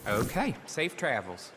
Okay, safe travels.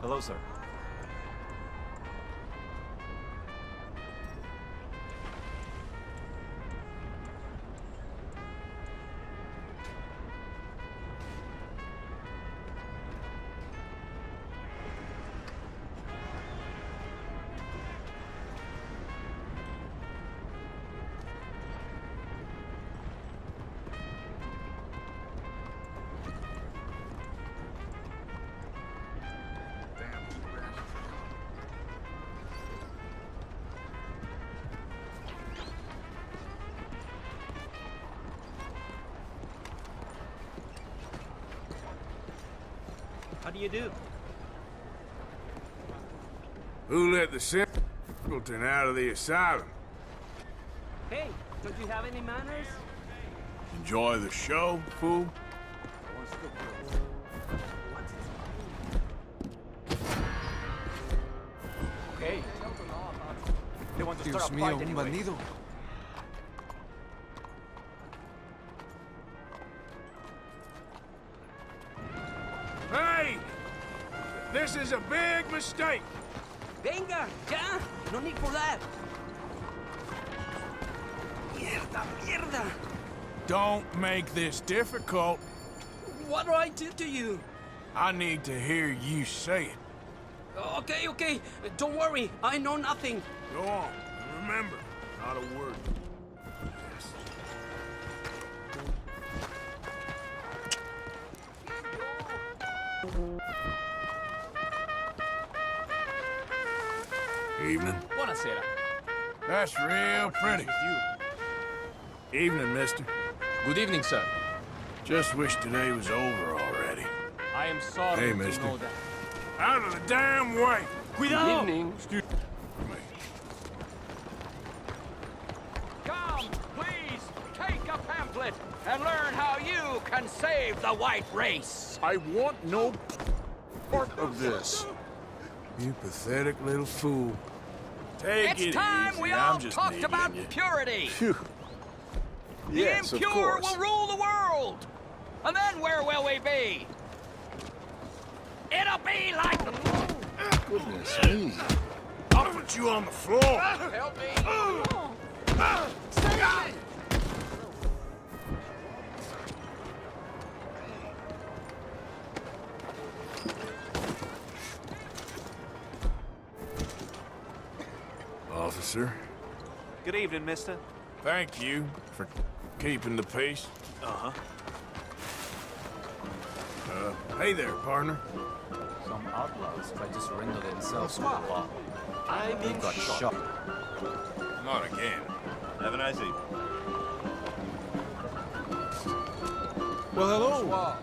Hello, sir. How do you do? Who let the simpleton out of the asylum? Hey, don't you have any manners? Enjoy the show, fool? Okay. They want to Dios start a mío, fight un anyway. bandido. Hey! This is a big mistake! Venga, ya! No need for that! Mierda, mierda! Don't make this difficult. What do I do to you? I need to hear you say it. Okay, okay. Don't worry. I know nothing. Go on. Remember, not a word. Yes. Evening. Buonasera. That's real pretty. Evening, mister. Good evening, sir. Just wish today was over already. I am sorry Hey, to mister. know that. Out of the damn way! Cuidado! Excuse me. Come, please, take a pamphlet and learn how you can save the white race. I want no part of this. You pathetic little fool. Take it It's time easy. we I'm all just talked needing about you. purity. Phew. Yes, the of impure course. will rule the world. And then where will we be? It'll be like the... Goodness me. I'll put you on the floor. Help me. Officer, Good evening, mister. Thank you for keeping the peace. Uh-huh. Hey there, partner. Some outlaws tried to surrender themselves to the law. I'm They in got shock. shot. Not again. Have a nice evening. Well, hello.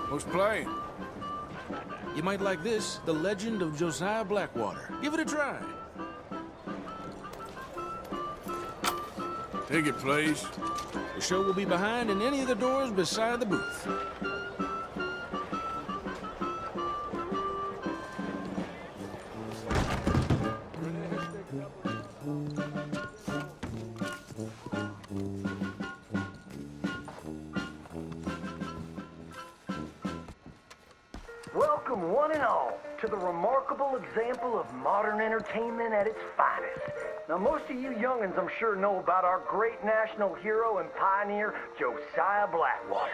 Who's playing? You might like this, The Legend of Josiah Blackwater. Give it a try. Ticket, please. The show will be behind in any of the doors beside the booth. Welcome, one and all, to the remarkable example of modern entertainment at its finest. Now, most of you youngins, I'm sure, know about our great national hero and pioneer, Josiah Blackwater.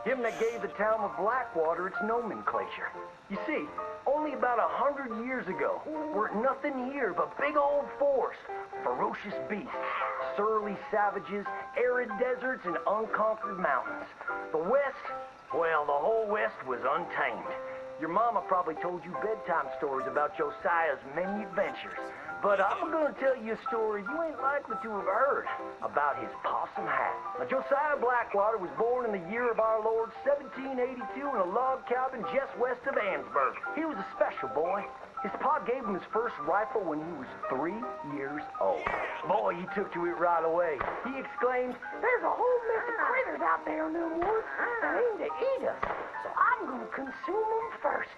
Him that gave the town of Blackwater its nomenclature. You see, only about 100 years ago, weren't nothing here but big old forests, ferocious beasts, surly savages, arid deserts, and unconquered mountains. The West, well, the whole West was untamed. Your mama probably told you bedtime stories about Josiah's many adventures. But I'm gonna tell you a story you ain't likely to have heard about his possum hat. Now, Josiah Blackwater was born in the year of our Lord 1782 in a log cabin just west of Ansburg. He was a special boy. His pa gave him his first rifle when he was 3 years old. Boy, he took to it right away. He exclaimed, "There's a whole mess of critters out there in them woods that aim to eat us, so I'm gonna consume them first."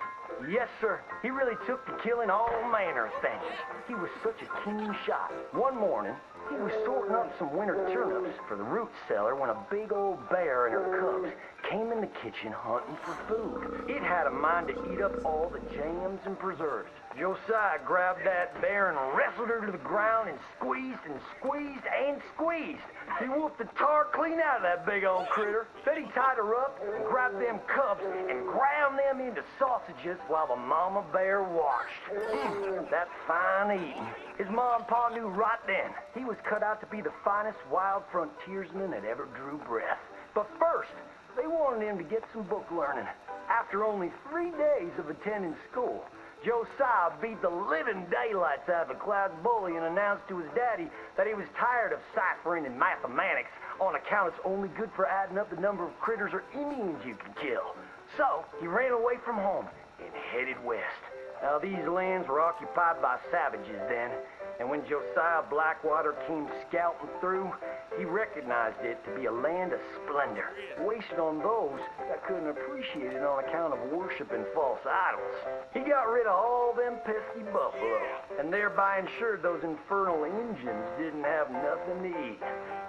Yes, sir. He really took to killing all manner of things. He was such a keen shot. One morning, he was sorting up some winter turnips for the root cellar when a big old bear and her cubs came in the kitchen hunting for food. It had a mind to eat up all the jams and preserves. Josiah grabbed that bear and wrestled her to the ground and squeezed and squeezed and squeezed. He whooped the tar clean out of that big old critter. Then he tied her up and grabbed them cubs and ground them into sausages while the mama bear watched. That's fine eating. His mom and pa knew right then he was cut out to be the finest wild frontiersman that ever drew breath. But first, they wanted him to get some book learning. After only 3 days of attending school, Josiah beat the living daylights out of a class bully and announced to his daddy that he was tired of ciphering and mathematics on account it's only good for adding up the number of critters or Indians you can kill. So he ran away from home and headed west. Now, these lands were occupied by savages then, and when Josiah Blackwater came scouting through, he recognized it to be a land of splendor, wasted on those that couldn't appreciate it on account of worshiping false idols. He got rid of all them pesky buffalo, and thereby ensured those infernal Injuns didn't have nothing to eat.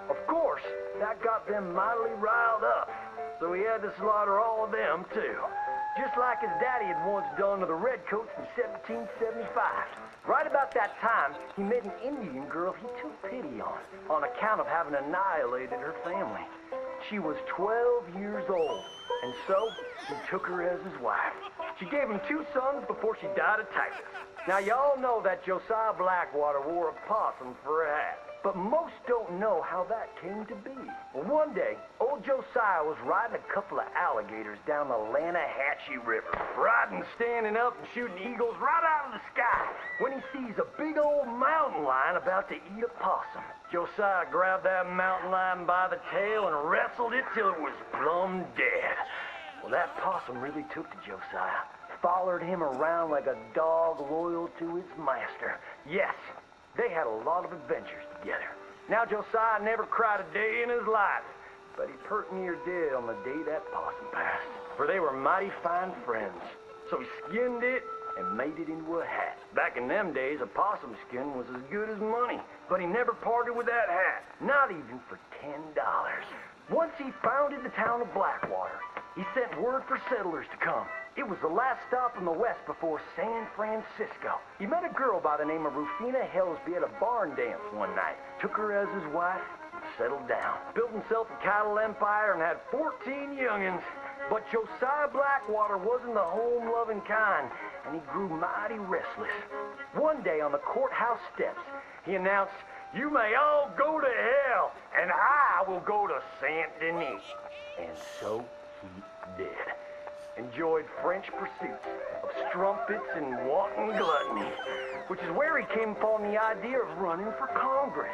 Of course, that got them mightily riled up, so he had to slaughter all of them too. Just like his daddy had once done to the Redcoats in 1775. Right about that time, he met an Indian girl he took pity on account of having annihilated her family. She was 12 years old, and so he took her as his wife. She gave him 2 sons before she died of typhus. Now, y'all know that Josiah Blackwater wore a possum for a hat. But most don't know how that came to be. Well, one day, old Josiah was riding a couple of alligators down the Lanahatchee River. Riding, standing up, and shooting eagles right out of the sky when he sees a big old mountain lion about to eat a possum. Josiah grabbed that mountain lion by the tail and wrestled it till it was plumb dead. Well, that possum really took to Josiah. Followed him around like a dog loyal to its master. Yes, they had a lot of adventures together. Now, Josiah never cried a day in his life, but he pert near dead on the day that possum passed. For they were mighty fine friends. So he skinned it and made it into a hat. Back in them days, a possum skin was as good as money. But he never parted with that hat, not even for $10. Once he founded the town of Blackwater, he sent word for settlers to come. It was the last stop in the west before San Francisco. He met a girl by the name of Rufina Helsby at a barn dance one night, took her as his wife, and settled down. Built himself a cattle empire and had 14 youngins. But Josiah Blackwater wasn't the home-loving kind, and he grew mighty restless. One day on the courthouse steps, he announced, You may all go to hell, and I will go to Saint Denis. And so he did. Enjoyed French pursuits of strumpets and wanton gluttony, which is where he came upon the idea of running for Congress.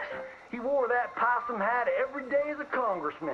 He wore that possum hat every day as a congressman.